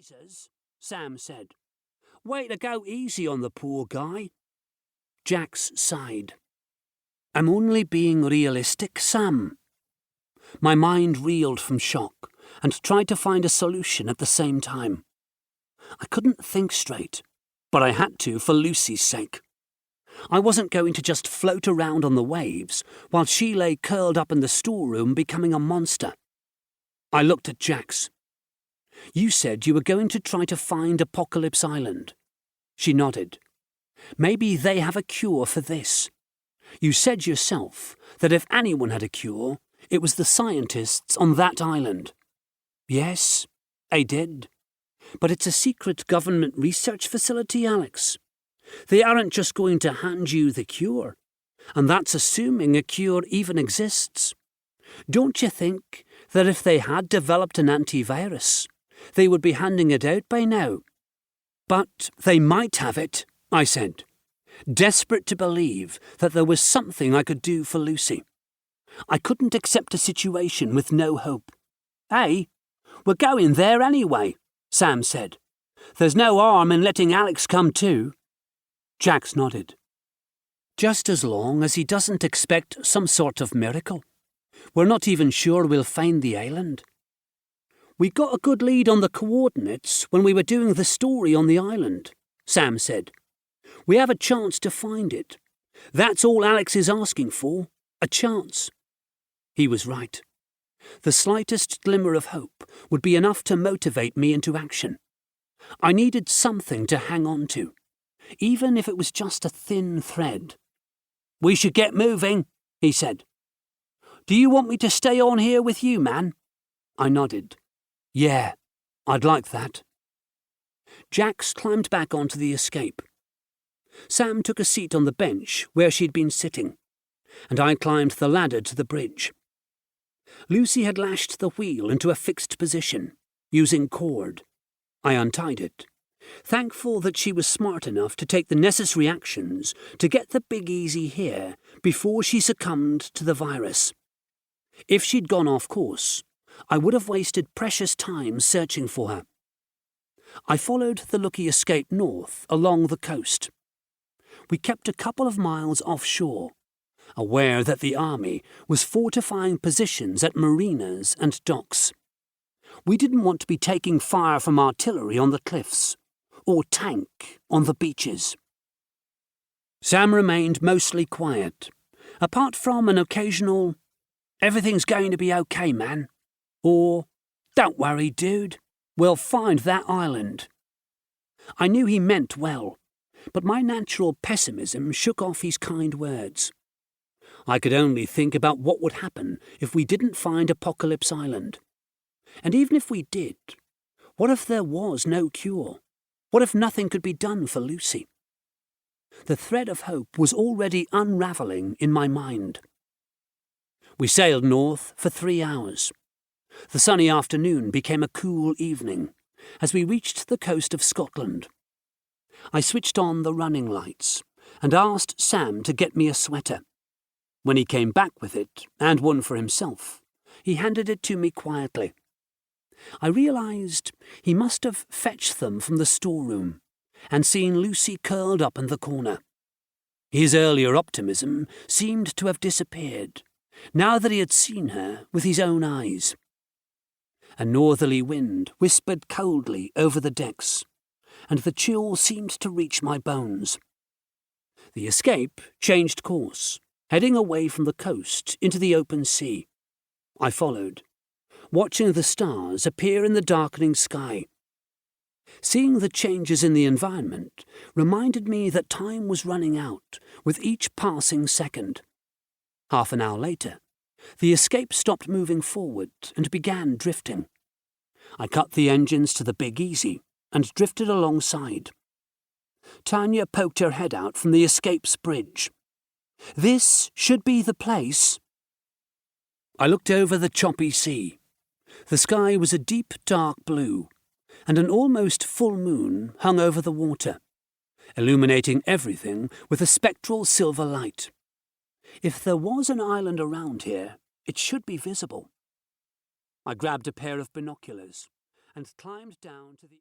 Jesus, Sam said. Way to go easy on the poor guy. Jax sighed. I'm only being realistic, Sam. My mind reeled from shock and tried to find a solution at the same time. I couldn't think straight, but I had to for Lucy's sake. I wasn't going to just float around on the waves while she lay curled up in the storeroom becoming a monster. I looked at Jax. You said you were going to try to find Apocalypse Island. She nodded. Maybe they have a cure for this. You said yourself that if anyone had a cure, it was the scientists on that island. Yes, I did. But it's a secret government research facility, Alex. They aren't just going to hand you the cure, and that's assuming a cure even exists. Don't you think that if they had developed an antivirus, they would be handing it out by now? But they might have it, I said, desperate to believe that there was something I could do for Lucy. I couldn't accept a situation with no hope. Hey, we're going there anyway, Sam said. There's no harm in letting Alex come too. Jax nodded. Just as long as he doesn't expect some sort of miracle. We're not even sure we'll find the island. We got a good lead on the coordinates when we were doing the story on the island, Sam said. We have a chance to find it. That's all Alex is asking for, a chance. He was right. The slightest glimmer of hope would be enough to motivate me into action. I needed something to hang on to, even if it was just a thin thread. We should get moving, he said. Do you want me to stay on here with you, man? I nodded. Yeah, I'd like that. Jax climbed back onto the escape. Sam took a seat on the bench where she'd been sitting, and I climbed the ladder to the bridge. Lucy had lashed the wheel into a fixed position, using cord. I untied it, thankful that she was smart enough to take the necessary actions to get the Big Easy here before she succumbed to the virus. If she'd gone off course, I would have wasted precious time searching for her. I followed the Lucky escape north along the coast. We kept a couple of miles offshore, aware that the army was fortifying positions at marinas and docks. We didn't want to be taking fire from artillery on the cliffs, or tank on the beaches. Sam remained mostly quiet, apart from an occasional, "Everything's going to be okay, man," or, "Don't worry, dude, we'll find that island." I knew he meant well, but my natural pessimism shook off his kind words. I could only think about what would happen if we didn't find Apocalypse Island. And even if we did, what if there was no cure? What if nothing could be done for Lucy? The thread of hope was already unravelling in my mind. We sailed north for 3 hours. The sunny afternoon became a cool evening as we reached the coast of Scotland. I switched on the running lights and asked Sam to get me a sweater. When he came back with it, and one for himself, he handed it to me quietly. I realised he must have fetched them from the storeroom and seen Lucy curled up in the corner. His earlier optimism seemed to have disappeared, now that he had seen her with his own eyes. A northerly wind whispered coldly over the decks, and the chill seemed to reach my bones. The escape changed course, heading away from the coast into the open sea. I followed, watching the stars appear in the darkening sky. Seeing the changes in the environment reminded me that time was running out with each passing second. Half an hour later, the escape stopped moving forward and began drifting. I cut the engines to the Big Easy and drifted alongside. Tanya poked her head out from the escape's bridge. "This should be the place." I looked over the choppy sea. The sky was a deep, dark blue, and an almost full moon hung over the water, illuminating everything with a spectral silver light. If there was an island around here, it should be visible. I grabbed a pair of binoculars and climbed down to the